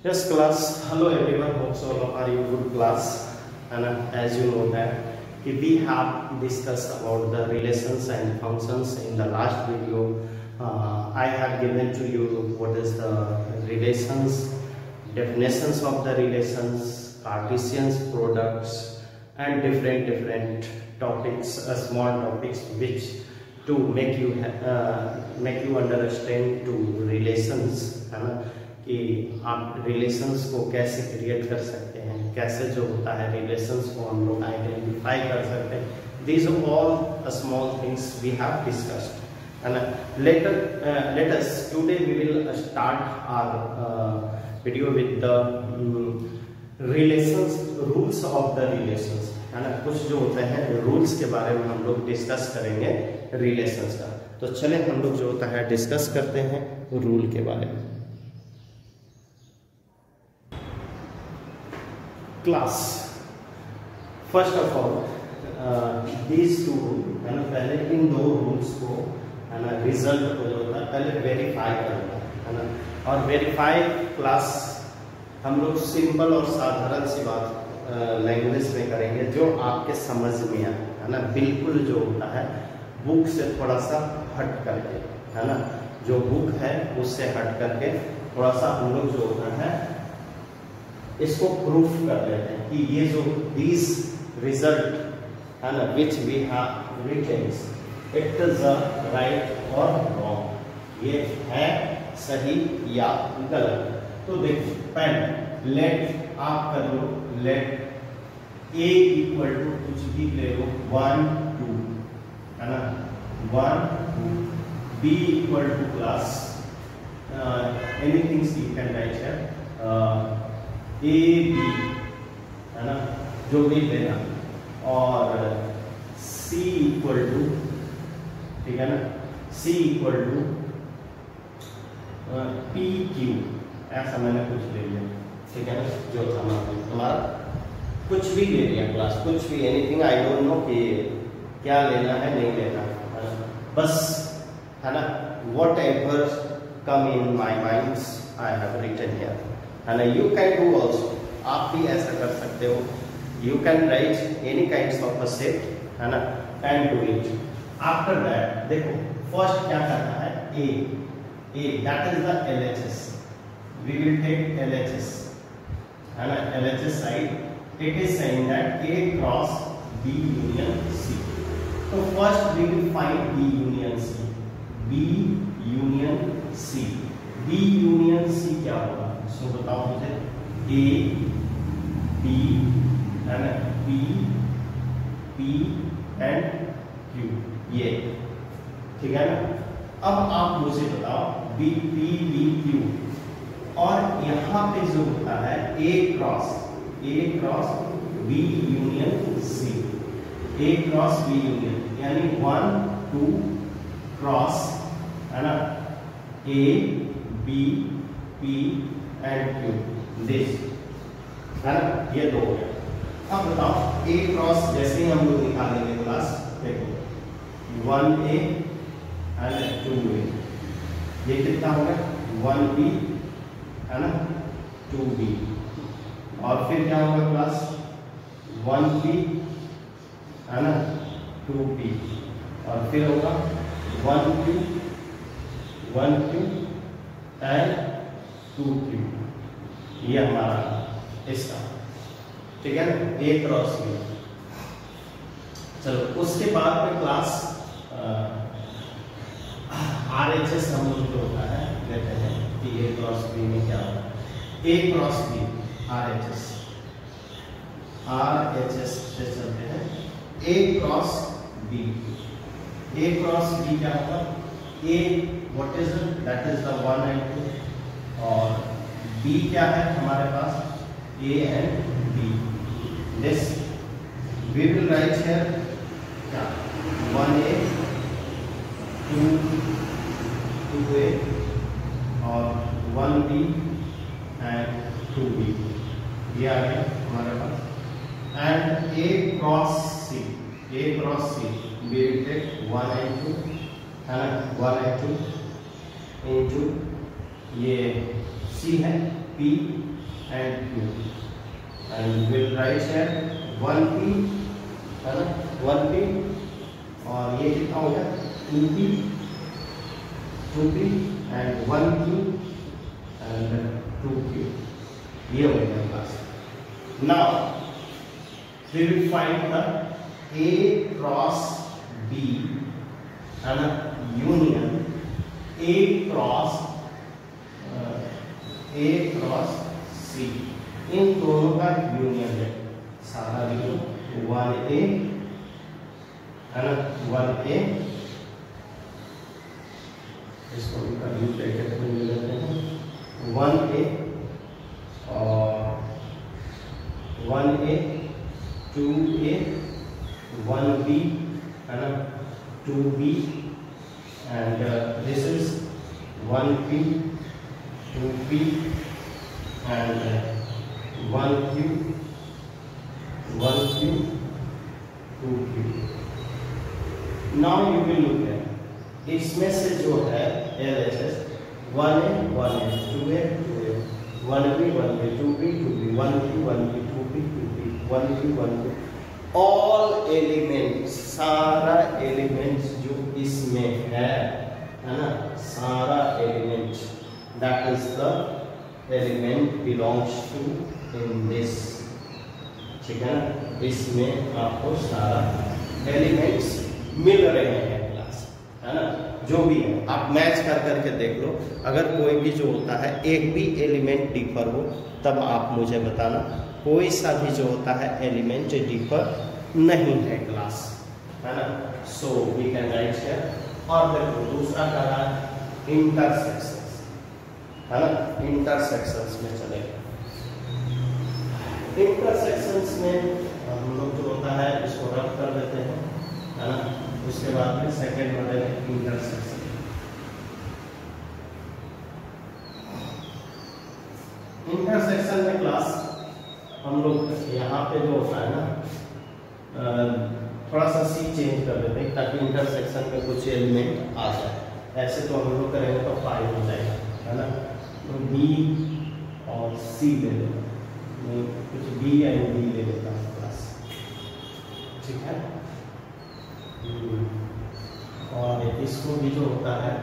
Yes, class. Hello everyone. Hope so all are you good class. And as you know that we have discussed about the relations and functions in the last video. I have given to you what is the relations, definitions of the relations, Cartesian products, and different topics, small topics, which to make you understand to relations, है ना, कि आप relations को कैसे create कर सकते हैं, कैसे जो होता है रिलेशंस को हम लोग आइडेंटिफाई कर सकते हैं. These all small things we have discussed and let us today we will start our video with the relations, rules of the relations, है ना. कुछ जो होते हैं रूल्स के बारे में हम लोग डिस्कस करेंगे रिलेशंस का. तो चले हम लोग जो होता है डिस्कस करते हैं रूल के बारे में. Class first of all these two है ना, पहले इन दो रूल्स को है ना, रिजल्ट को जो होता है पहले वेरीफाई करना है ना. और वेरीफाई क्लास हम लोग सिंपल और साधारण सी बात लैंग्वेज में करेंगे जो आपके समझ में आए, है ना. बिल्कुल जो होता है बुक से थोड़ा सा हट करके, है ना, जो बुक है उससे हट करके थोड़ा सा हम लोग जो होता है इसको प्रूफ कर लेते हैं कि ये जो दिस रिजल्ट है ना which we have written it is right और रॉन्ग, ये है सही या गलत. तो देखो पेन लेट आप कर लो, लेट ए इक्वल टू कुछ भी ले लो 1 2 है ना, 1 2. B equal to class anything you can write here A B है ना, जो भी लेना. और सी इक्वल टू, ठीक है ना, सी इक्वल टू पी क्यू, ऐसा मैंने कुछ ले लिया, ठीक है ना, जो था हमारा कुछ भी ले लिया क्लास, कुछ भी एनीथिंग, आई डोंट नो कि क्या लेना है नहीं लेना है, बस है ना. Whatever come in my mind I have written here, है ना. यू कैन डू ऑल्सो, आप भी ऐसा कर सकते हो. You can write any kind of a set, है ना, and do it. After that देखो फर्स्ट क्या करना है, a that is the LHS. We will take LHS, है ना, LHS side. It is saying that A cross B union C. तो first we will find B union C. B union C, B union C क्या होगा, सो बताओ मुझे. A B है ना, P P and Q, ये ठीक है ना. अब आप मुझे बताओ B P B Q, और यहाँ पे जो होता है A cross B union C, A cross B union, यानी 1 2 क्रॉस, है ना, A B P and Q, this है ना, ये दो हो गया. अब बताओ A क्रॉस जैसे ही हम लोग निकालेंगे क्लास, देखो 1A एंड 2A, ये कितना हो गया 1B है ना, 2B. और फिर क्या होगा क्लास 1B है ना, 2B. और फिर होगा 1Q एंड 2Q, ये हमारा इसका, ठीक है ना, A क्रॉस B. चलो उसके बाद में क्लास RHS हम लोग जो होता है लेते हैं कि A क्रॉस B में क्या होगा. A क्रॉस B RHS से चलते हैं. A क्रॉस B क्या होगा, A what is that is the 1 and 2, और B क्या है हमारे पास A and B. This we will write here 1A 2A और 1B and 2B, ये आ गया हमारे पास. And A cross C we will take 1 and 2, है ना, 1 and 2 into ये C है, P and Q, and we'll write here 1P, है ना, 1P, और ये कितना हो गया 2P and 1Q and 2Q, ये हो गया class. Now we will find the A cross B, है ना, union A cross C, इन दोनों का यूनियन है। सारा लिखो 1A, है ना, 1A, इसको भी कभी ब्रैकेट में ले लेते हैं, 1A और 1A, 2A, 1B, है ना, 2B, and this is 1P, 2P, and 1Q, 2Q. Now you will look at इसमें से जो है LHS 1A, 1A, 2A, 2A, 1B, 1B, 2B, 2B, 1P, 1B, 2B, 2B, 1Q, 1Q, all elements, सारा elements जो इसमें है ना, सारा element, that is the element belongs to in this, ठीक है ना, इसमें आपको सारा एलिमेंट्स मिल रहे हैं क्लास, है ना, जो भी है आप मैच कर करके देख लो। अगर कोई भी जो होता है एक भी एलिमेंट डिफर हो तब आप मुझे बताना, कोई सा भी जो होता है एलिमेंट डिफर नहीं है क्लास, है ना। So we can write here. और देखो दूसरा क्या है, इंटरसेक्शंस, है ना, इंटरसेक्शंस में चलेगा। इंटरसेक्शंस में हम लोग जो होता है इसको रब कर देते हैं, है ना, उसके बाद में सेकेंड मॉडल है इंटरसेक्शन। इंटरसेक्शन में क्लास हम लोग यहाँ पे जो होता है ना, थोड़ा सा सी चेंज कर देते हैं ताकि इंटरसेक्शन में कुछ एलिमेंट आ जाए। ऐसे तो हम लोग करेंगे तो 5 हो जाएगा, है ना, तो बी और सी ले लेते हैं, कुछ बी एंड डी ले लेता हूँ क्लास, ठीक है। और इसको भी जो होता है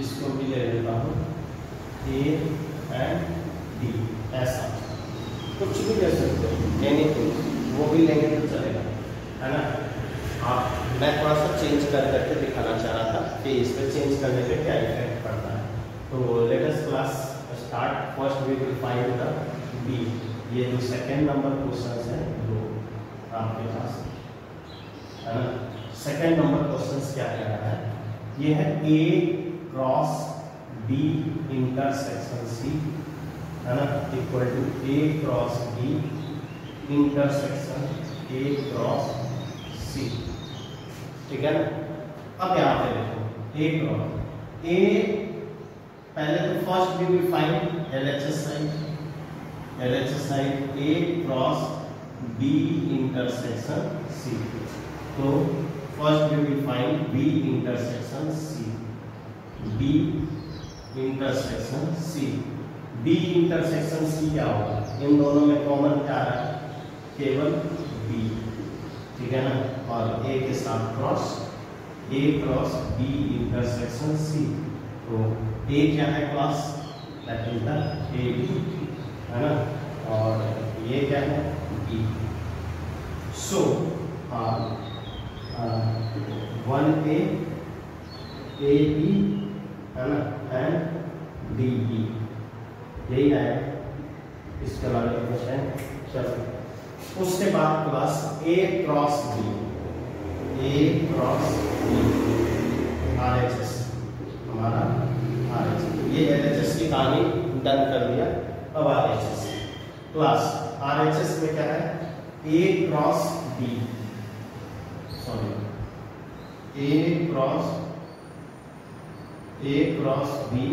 इसको भी ले लेता हूँ ए एंड डी, ऐसा कुछ भी ले सकते हो, एनीथिंग, वो भी लेंगे तो चलेगा, है ना। आप मैं थोड़ा सा चेंज कर करके दिखाना चाह रहा था कि इसमें चेंज करने पे क्या इफेक्ट पड़ता है। तो let us class start. First we will find the B. ये जो सेकेंड नंबर क्वेश्चन है वो आपके पास, है ना। सेकेंड नंबर क्वेश्चन क्या कह रहा है, ये है A cross B intersection C, है ना, equal to A cross B intersection A cross C, ठीक है ना। अब यहाँ पे देखो ए क्रॉस ए, पहले तो first we will find LHS side, LHS side A cross B intersection C. तो first we will find B intersection C, B intersection C. B intersection C क्या होगा, इन दोनों में कॉमन क्या है, केवल बी, ठीक है ना, और ए के साथ cross, A cross B intersection C. तो ए क्या है class, that is the A B, है ना, और ये क्या है बी। सो 1A ए बी, है ना, एंड डी बी, यही है। इसके बाद क्वेश्चन चलो, उसके बाद class A cross B, A cross B RHS, हमारा आरएचएस, ये एलएचएस की कहानी डन कर दिया। अब आरएचएस क्लास, आरएचएस में क्या है, A cross B, sorry A cross B,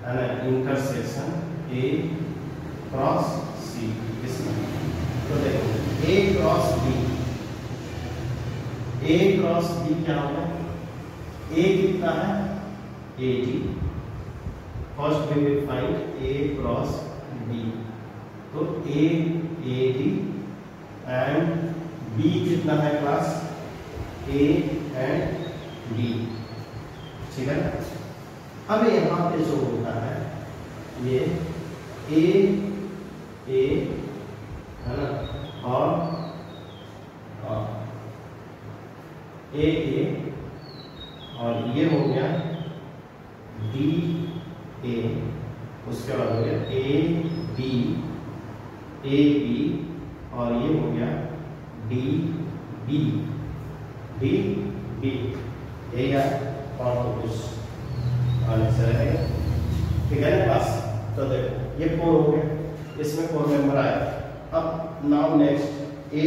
है ना, इंटरसेक्शन ए क्रॉस सी। इसमें तो देखो A cross B, A cross B क्या होगा, ए कितना है AD, first we will find A cross B, तो A AD एंड B कितना है क्लास, A एंड B, ठीक है ना। अब यहाँ पे जो होता है ये A है ना, और A और ये हो गया D A, उसके बाद हो गया A B और ये हो गया D B ये यार और तो कुछ आंसर है, ठीक है ना क्लास। तो देखो ये 4 हो गया, इसमें 4 मेंबर आया। अब now next A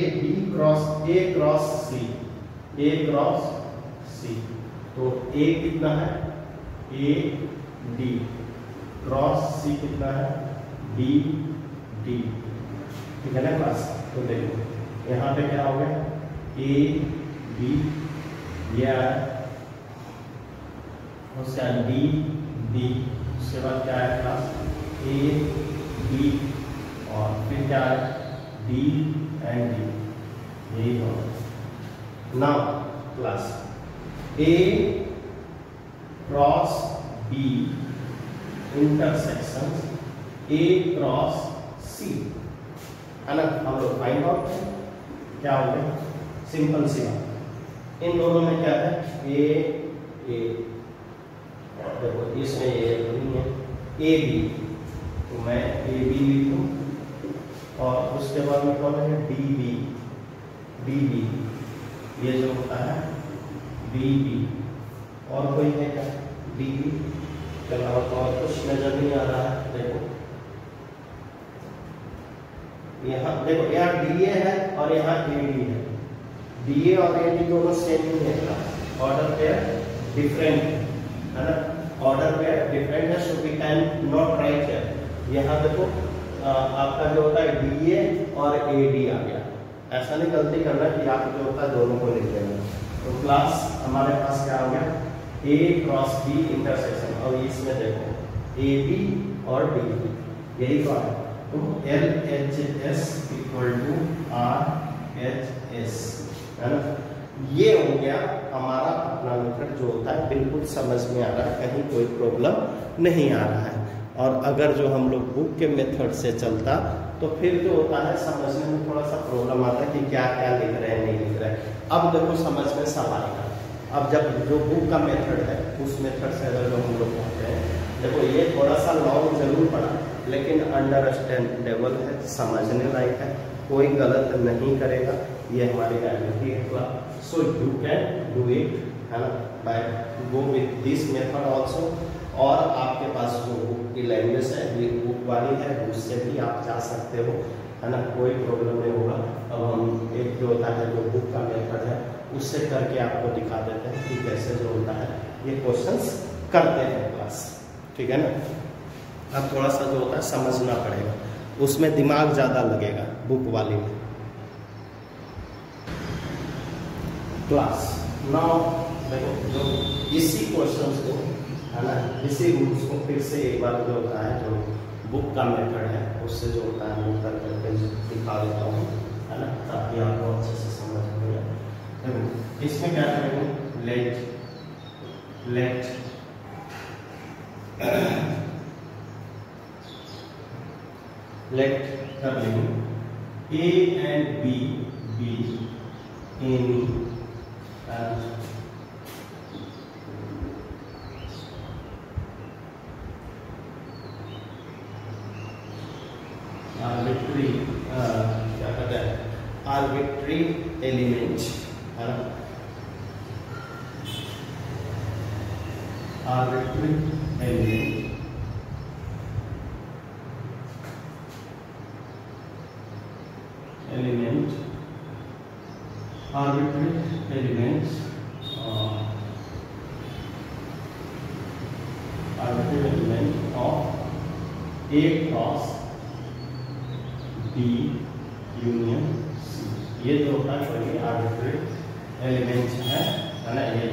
cross C, तो A कितना है, A D क्रॉस C कितना है, D, ठीक है ना क्लास। तो देखो यहाँ पे क्या हो गया, A B ये आया, उसके बाद D, उसके बाद क्या है क्लास, A B और फिर क्या है D एंड D, यही होगा। Now class A cross B intersection A cross C, है ना। हम लोग फाइंड आउट क्या हो गया, सिंपल सी बात, इन दोनों में क्या है A देखो इसमें ये नहीं है A B, तो मैं A B लिखूं और उसके बाद में कौन है D B, ये जो होता है D B, और कोई है क्या D B के अलावा तो और कुछ नजर नहीं आ रहा है। देखो यहाँ देखो यहाँ DA है और यहाँ AD है, DA और AD दोनों सेम ही है, ऑर्डर पेयर डिफरेंट है ना, ऑर्डर पेयर डिफरेंट है, so we can not write here. यहाँ देखो आपका जो होता है DA और AD आ गया, ऐसा नहीं गलती करना कि आप जो होता है दोनों को लिख देना। तो क्लास हमारे पास क्या हो गया, A क्रॉस B इंटरसेक्शन, और इसमें देखो AB और DB, यही तो है। तो LHS इक्वल टू RHS, है ना। ये हो गया हमारा अपना मेथड जो होता है, बिल्कुल समझ में आ रहा है, कहीं कोई प्रॉब्लम नहीं आ रहा है। और अगर जो हम लोग बुक के मेथड से चलता तो फिर जो होता है समझने में थोड़ा सा प्रॉब्लम आता है कि क्या क्या लिख रहे हैं नहीं लिख रहे हैं। अब देखो समझ में सब आएगा। अब जब जो बुक का मेथड है उस मेथड से अगर जो हम लोग पढ़ते हैं, देखो ये थोड़ा सा लॉन्ग जरूर पड़ा लेकिन अंडरस्टैंडेबल है, समझने लायक है, कोई गलत नहीं करेगा, ये हमारी गारंटी है। So you can do it, है ना, by go with this method also. और आपके पास जो बुक की लैंग्वेज है, ये बुक वाली है, उससे भी आप जा सकते हो, है ना, कोई प्रॉब्लम नहीं होगा। अब हम एक जो होता है जो बुक का मेथड है उससे करके आपको दिखा देते हैं कि कैसे जो होता है ये क्वेश्चंस करते हैं क्लास, ठीक है ना। अब थोड़ा सा जो होता है समझना पड़ेगा, उसमें दिमाग ज़्यादा लगेगा बुक वाली में। क्लास नाउ देखो जो इसी क्वेश्चंस को, है ना, इसी रूल्स को फिर से एक बार जो होता है जो बुक का मेथड है उससे जो होता है मैं कर करके दिखा देता हूँ, है ना, ताकि आपको अच्छे से समझ में आए। देखो इसमें क्या करेंगे, लेट कर लेंगे A and B in arbitrary क्या कहते हैं, आर्बिट्री एलिमेंट, है ना, arbitrary element arbitrary elements arbitrary element of A cross B union C, ये जो होता है कोई आर्बिट्री एलिमेंट है ना। ये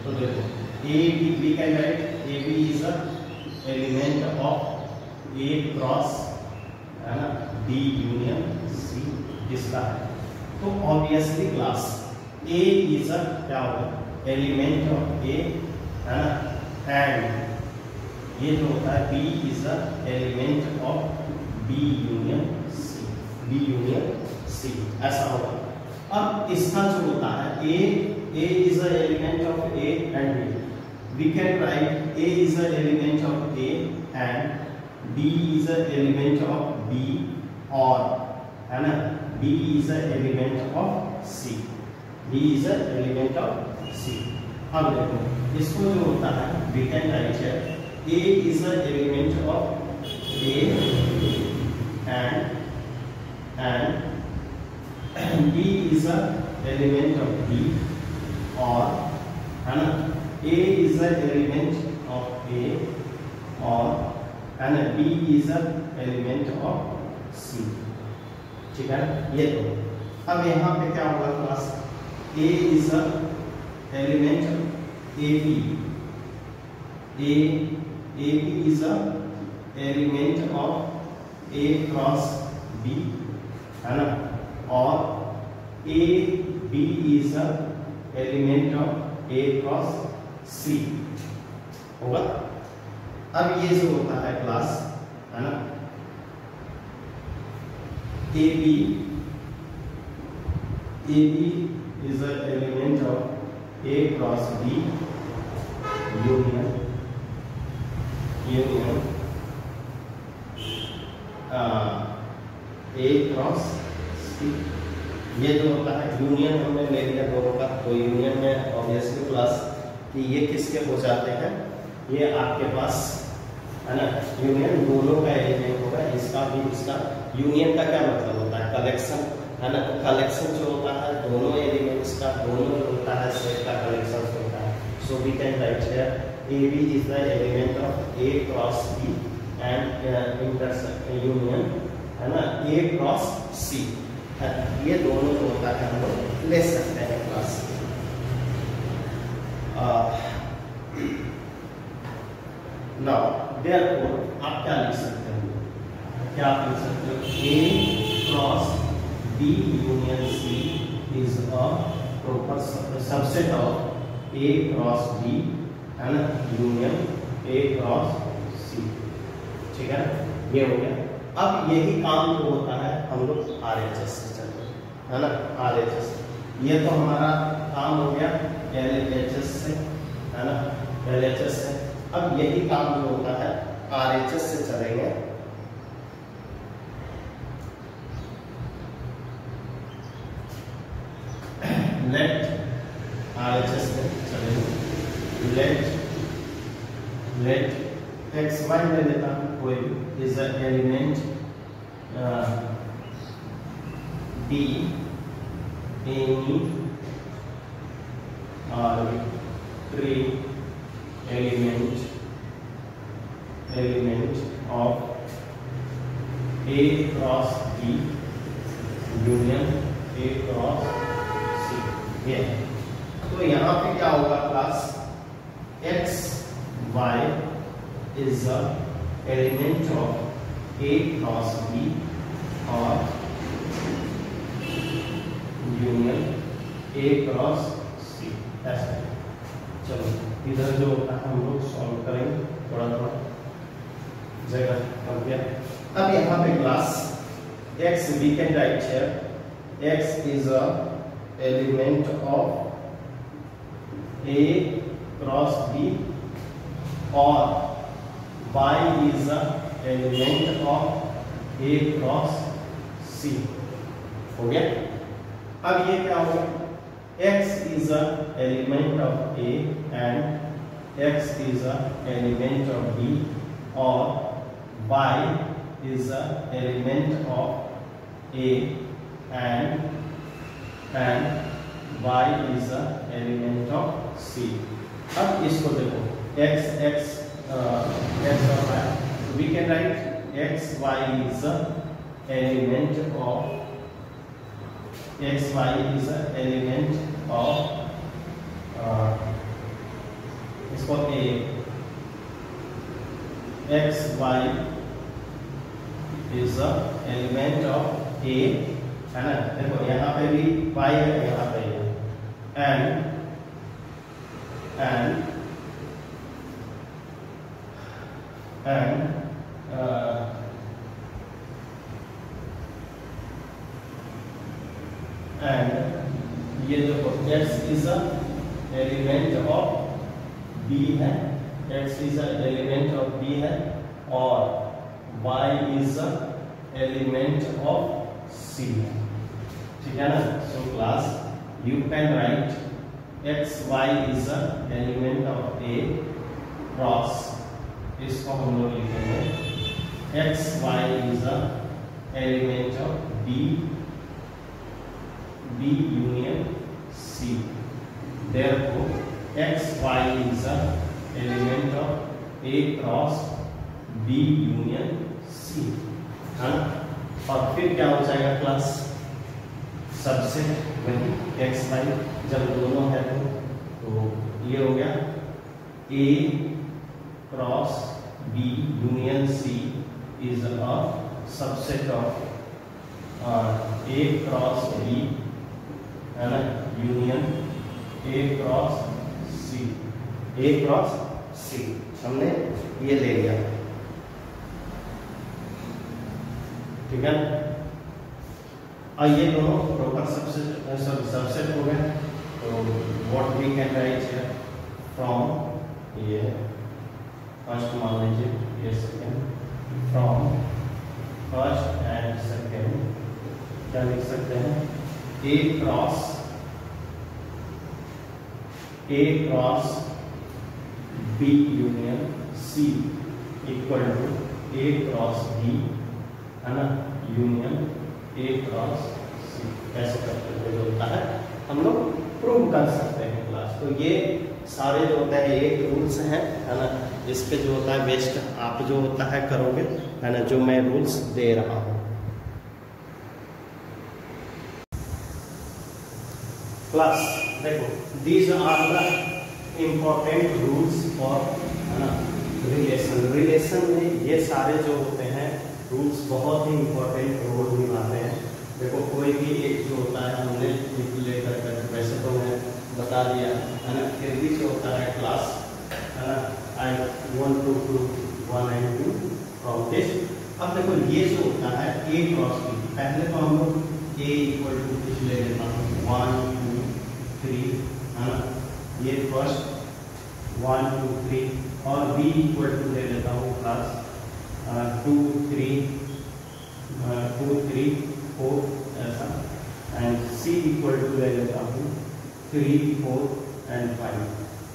तो देखो AB we can write AB is a element of A cross है ना B union C इसका है। तो obviously class A is a क्या होगा एलिमेंट ऑफ A है ना एंड ये जो होता है B is a element of B union C B union C ऐसा होगा। अब इसका जो होता है A is a element of A and B. We can write A is a element of A and B is a element of B और है ना B is a element of C. B is a element of C. अब देखो इसको जो होता है we can write here A is a element of A and B is a element of B और है ना A is a element of A और है ना B is a element of C। ठीक है ये तो अब यहाँ पे क्या होगा class A is a element of AB AB is a element of A cross B है ना और A B is a element of A cross C होगा। अब ये जो होता है क्लास है ना AB is a element of A cross B union A cross C। ये जो होता है यूनियन हमने ले लिया दोनों का तो यूनियन में ऑब्वियसली क्लास कि ये किसके हो जाते हैं ये आपके पास है ना यूनियन दोनों का एलिमेंट होगा इसका भी इसका। यूनियन का क्या मतलब होता है कलेक्शन है ना कलेक्शन जो होता है दोनों एलिमेंट्स का दोनों जो होता है सेट का कलेक्शन होता है। So we can write here AB is the element of A cross B and intersection union है ना A cross C ये दोनों जो होता है हम लोग ले सकते हैं क्लास। नाउ देयरफॉर आप क्या लिख सकते हैं क्या आप लिख सकते हो A cross B union C is a proper subset of A cross B है ना यूनियन A क्रॉस C। ठीक है ये हो गया। अब यही काम जो होता है हम लोग RHS से चलते हैं है ना RHS ये तो हमारा काम हो गया LHS से है ना LHS से। अब यही काम जो होता है RHS से चलेंगे लेट RHS से चलेंगे let xy ले लेता हूँ कोई is an element B any arbitrary element of A cross B union A cross C ये। तो यहाँ पे क्या होगा class x y is a element of A cross B और union A cross C ऐसा। चलो इधर जो होता है हम लोग सॉल्व करेंगे थोड़ा थोड़ा जगह कम गया। अब यहाँ पे class x we can write here x is a element of A cross B और y is a element of A cross C हो गया। अब ये क्या होगा x is a element of A and x is a element of B और y is a element of A and y is a element of C। अब इसको देखो x और y we can write x y is a element of x y is a element of इसको A, x y is the element of A, है ना। देखो यहाँ पे भी वाई है, यहाँ पे है, एंड ये देखो x is a element of b है, x is a element of b है, और y is a element of c है, ठीक है ना। So class you can right x y is a element of a cross, इसको हम लोग लिखेंगे x y is a element of B union C. Therefore, x y is a element of A cross B union C. है ना। और फिर क्या हो जाएगा क्लास, सबसेट वही x y, जब दोनों है तो ये हो गया A cross B union C is a subset of A cross B, है ना, union A cross C, A cross C हमने ये ले लिया, ठीक है। और ये दोनों प्रॉपर सबसेट हो गए। तो what we can write here from, ये फर्स्ट मान लीजिए, ये second, from first and second क्या लिख सकते हैं, A cross B union C equal to A cross B, है ना, यूनियन A क्रॉस C। कैसे करते जो होता है हम लोग प्रूव कर सकते हैं क्लास। तो ये सारे जो होता है एक रूल्स हैं, है ना, इस पे जो होता है बेस्ट आप जो होता है करोगे, है ना, जो मैं रूल्स दे रहा हूँ। क्लास देखो, these are the important rules for, है ना, रिलेशन में ये सारे जो होते हैं रूल्स बहुत ही इम्पोर्टेंट रोल निभाते हैं। देखो कोई भी एक जो होता है हमने लेकर कर, वैसे तो मैं बता दिया, है ना, फिर भी जो होता है क्लास, है ना, I want to prove 1 and 2 from this. अब देखो ये जो होता है A क्रॉस B, पहले तो हम लोग A इक्वल टू कुछ ले लेता हूँ 1 2 3, है ना, ये फर्स्ट 1 2 3, और B इक्वल टू ले लेता हूँ क्लास 2 3 4 ऐसा, एंड C इक्वल टू ले लेता हूँ 3 4 and 5,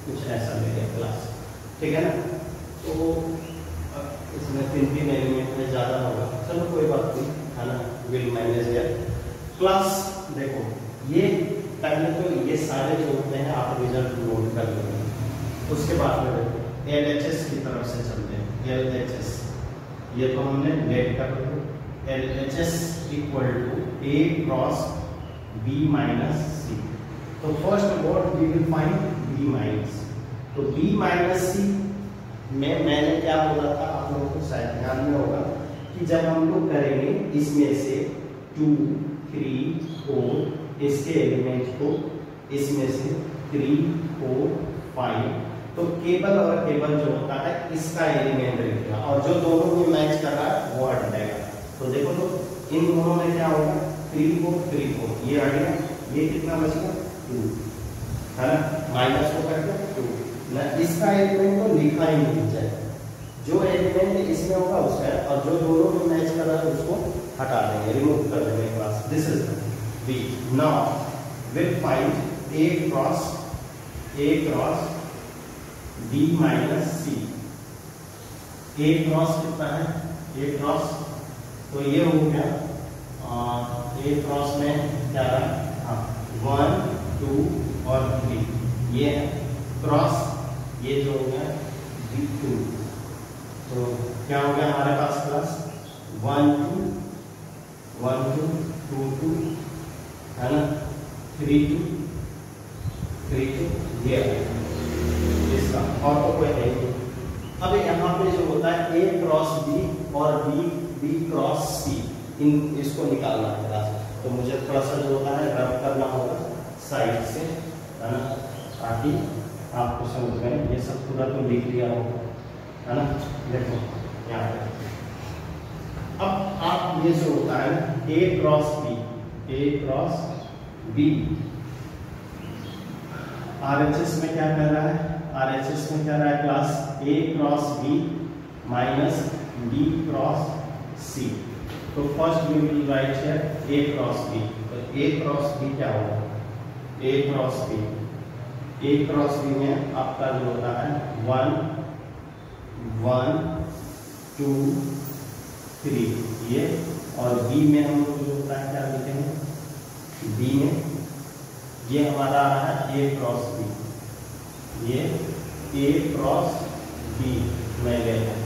कुछ ऐसा ले लिया क्लास, ठीक है ना। तो इसमें 3 एलिमेंट में ज़्यादा होगा, चलो कोई बात नहीं, है ना, विल मैनेज है क्लास। देखो ये पहले तो ये सारे जो होते हैं आप रिजल्ट नोट कर लेंगे, उसके बाद में देखो LHS की तरफ से चलते हैं। LHS ये तो हमने लेट कर लिया, LHS equal to A cross B minus C। तो first what we will find B minus, तो B माइनस C में मैंने क्या बोला था आप लोगों को शायद ध्यान में होगा कि जब हम लोग करेंगे इसमें से 2 3 4 इसके एलिमेंट को, इसमें से 3 4 5, तो केवल और केवल जो होता है इसका एलिमेंट रहेगा, और जो दोनों में मैच कर रहा है वो हट जाएगा। तो देखो तो इन दोनों में क्या होगा, 3 4 3 4 ये हट गया, ये कितना बचेगा 2, है ना, माइनस को करके 2 ना, इसका एलिमेंट तो लिखा ही नहीं जाए, जो एलिमेंट इसमें होगा उसका, और जो दोनों में मैच कर रहा है उसको हटा देंगे, रिमूव कर देंगे class. This is B. Now we'll find A cross B minus C। A cross कितना है, A cross तो ये हो गया, A cross में क्या रहा, हाँ 1 2 और 3, ये क्रॉस ये जो हो गया B2, तो क्या हो गया हमारे पास क्लास 1 2 1 2 2 2, है ना, 3 2 3 2, ये इसका और तो कोई है ही नहीं। अब यहाँ पे जो होता है A क्रॉस B और B क्रॉस C, इन इसको निकालना है क्लास। तो मुझे थोड़ा सा जो होता है रब करना होगा साइड से, है ना, ताकि आपको समझ में ये सब पूरा तो लिख लिया होगा, है ना। देखो यहाँ पे अब आप ये जो होता है A क्रॉस B, RHS में क्या कर रहा है, RHS में क्या रहा है class, A cross B minus B cross C। तो first we will write here A cross B। तो A क्रॉस B क्या होगा, A क्रॉस B में आपका जो होता है 1 1 2 3 ये, और B में हम लोग जो होता है क्या लिखते हैं, B में ये हमारा आ रहा है A क्रॉस B, ये A क्रॉस B में ले हैं।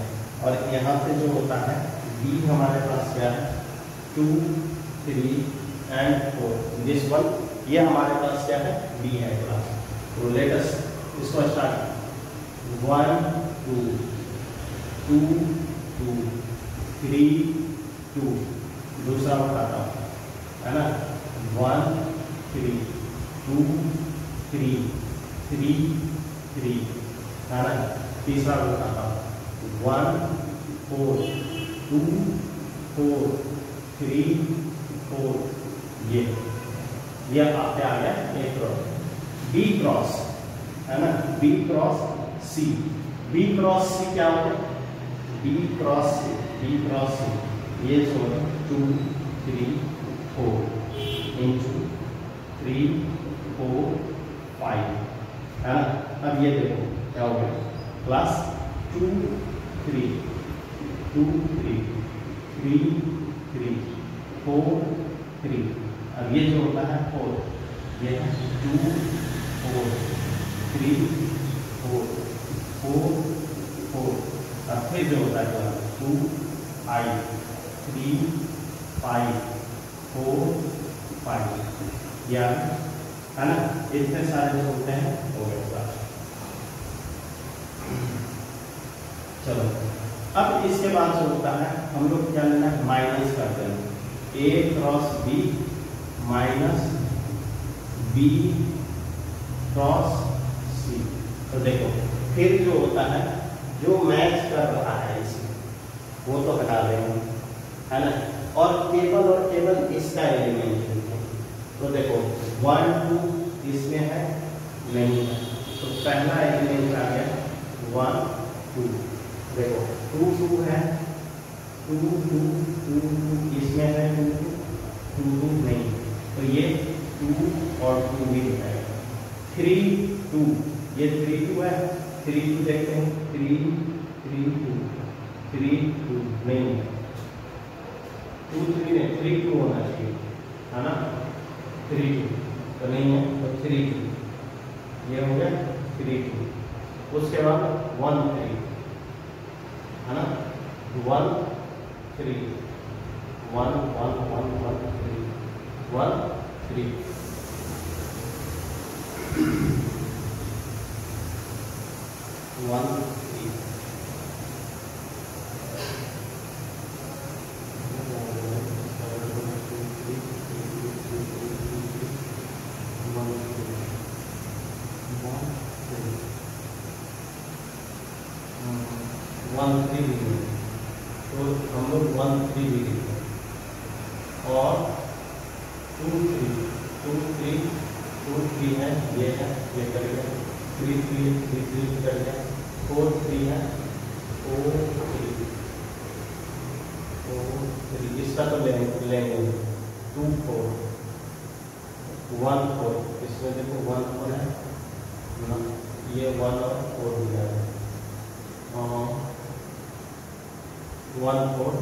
और यहाँ पे जो होता है B हमारे पास क्या है 2 3 and 4, दिस वन ये हमारे पास क्या है B है क्लास। तो लेट अस इसको स्टार्ट 1 2 2 2 3 2, दूसरा बताता हूँ, है ना, 1 3 2 3 3 3, है ना। तीसरा बताता हूँ 1 4 2 4 3 4, ये आपके आ गया A क्रॉस B क्रॉस, है ना, B cross C। B cross C क्या होगा, B क्रॉस C ये जो 2 3 4 इंटू 3 4 5, है ना। अब ये देखो क्या हो गया क्लास 2 3 2 3 3 3 4 3। अब ये जो होता है 4, ये है 2 4 3 4 4 4। अब फिर जो होता है 2 5 3 5 4 5, या है ना, इतने सारे जो होते हैं हो गए। चलो अब इसके बाद जो होता है हम लोग क्या लेना है, माइनस करते हैं A cross B minus B cross C। तो देखो फिर जो होता है जो मैच कर रहा है इसे वो तो हटा देंगे, है ना, और केवल इसका एलिमेंट है। तो देखो 1 2 इसमें है नहीं है, तो पहला एलिमेंट आ गया 1 2। देखो 2 2 है 2 2 2 2 इसमें है 2 2 2 नहीं, तो ये 2 और 2 भी है। 3 2 ये 3 2 है, 3 2 देखते हैं 3 3 2 3 2 नहीं, 2 3 नहीं 3 2 होना चाहिए, है ना, 3 2 तो नहीं है, तो 3 2 ये हो गया 3 2। उसके बाद 1 3, है ना, 1 3 1 1 1 1 3 1 3 1 3। तो हम लोग 1 3 भी लिखते हैं, और 2 3 है, ये कर गया 3 3 कर गया 4 3 है 4 3 इसका तो लेंगे 2 4 1 4, इसमें देखो 1 4 है ना, ये 1 और 4 हो जाएगा 1 4,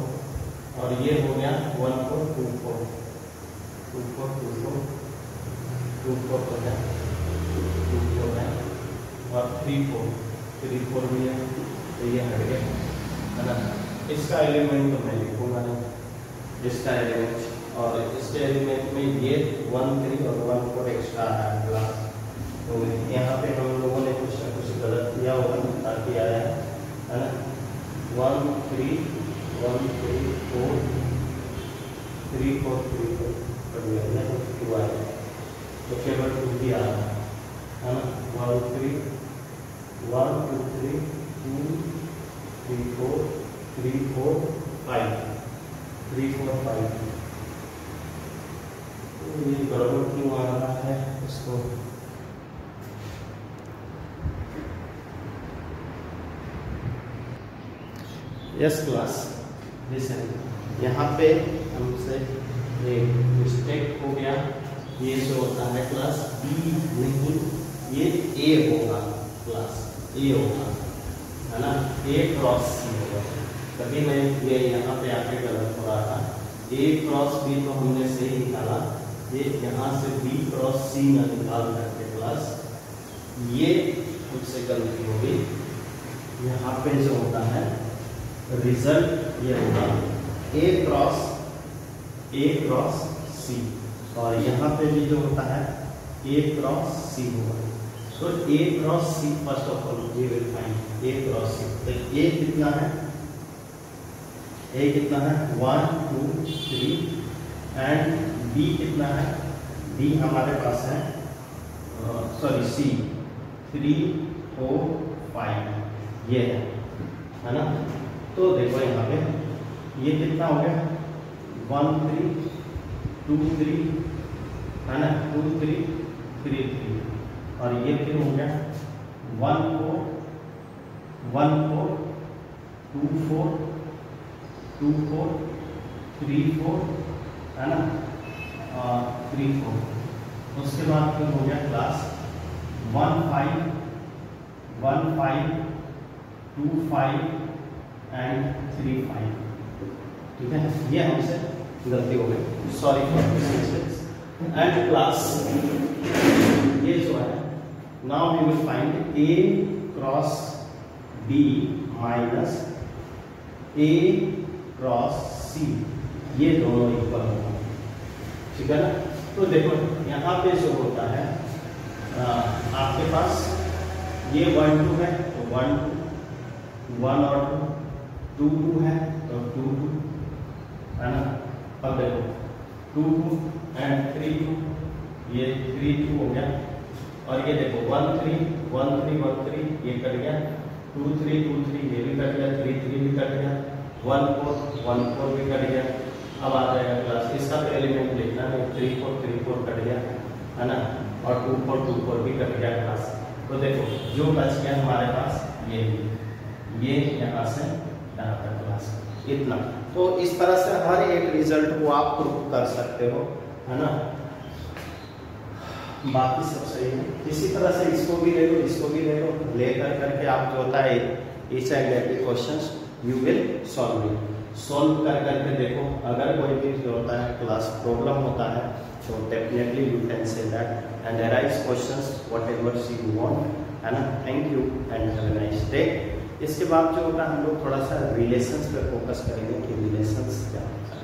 और ये हो गया 1 4 2 4 2 4 2 4 2 4 हो गया 2 4 है, और 3 4 भी है, तो ये हट गया, है ना। इसका एलिमेंट तो मैं लिखूंगा नहीं, इसका एलिमेंट, और इसके एलिमेंट में ये 1 3 और 1 4 एक्स्ट्रा है क्लास। तो यहाँ पे हम लोगों ने कुछ ना कुछ गलत किया होगा, ताकि आया है ना 1 3 1 3 4 3 4 3 4 पड़ गया तो 2 आया, तो केवल 2 भी आ रहा है ना 1 3 1 2 3 2 3 4 3 4 5 3 4 5। तो ये गड़बड़ क्यों आ रहा है इसको, यस क्लास लिसन, यहाँ पे हमसे एक मिस्टेक हो गया। ये जो होता है क्लास बी नहीं, ये ए होगा, क्लास ए होगा, है ना, ए क्रॉस सी होगा। कभी मैं ये यहाँ पे आके गलत हो रहा था, ए क्रॉस बी तो हमने सही निकाला, ये यहाँ से बी क्रॉस सी न निकाल करके क्लास ये मुझसे गलती हो गई। यहाँ पे जो होता है रिजल्ट ये होगा ए क्रॉस सी, और यहाँ पे भी जो होता है ए क्रॉस सी होगा। तो A cross C first of all we will find A cross C. तो ए कितना है, ए कितना है 1 2 3 एंड बी कितना है, बी हमारे पास है सॉरी सी 3 4 5 ये है ना। तो देखो यहाँ पे ये कितना हो गया 1 3 2 3 है ना 2 3 3 3, और ये फिर हो गया 1 4 1 4 2 4 2 4 3 4 है ना 3 4। उसके बाद फिर हो गया क्लास 1 5 1 5 2 5 एंड 3 5। ठीक है, ये हमसे गलती हो गई, sorry for this mistakes. And class ये जो है now we will find A cross B minus A cross C, ये दोनों इक्वल होगा। ठीक है ना। तो देखो यहाँ पे जो होता है आपके पास ये 1 2 है तो 1 2 1 और 2 2 2 है तो 2 2 है ना। अब देखो 2 2 एंड 3 2, ये 3 2 हो गया, और ये देखो 1 3 1 3 1 3 ये कट गया, 2 3 2 3 ये भी कट गया, 3 3 भी कट गया, 1 4 1 4 भी कट गया। अब आ जाएगा क्लास इसका तो एलिमेंट लिखना है, 3 4 3 4 कट गया है ना, और 2 4 2 4 भी कट गया क्लास। तो देखो जो बच गया हमारे पास ये यहाँ से यहाँ तक क्लास इतना। तो इस तरह से हर एक रिजल्ट को आप प्रूव कर सकते हो, है ना। बाकी सब सही है। इसी तरह से इसको भी ले लो, इसको भी ले लो, ले करके आप जो होता है each and every questions you will solve कर करके देखो। अगर कोई भी जो होता है क्लास प्रॉब्लम होता है तो definitely you can say that and arise questions whatever you want, है ना। Thank you and have a nice day. इसके बाद जो होगा हम लोग थोड़ा सा रिलेशंस पे फोकस करेंगे कि रिलेशंस क्या होता है।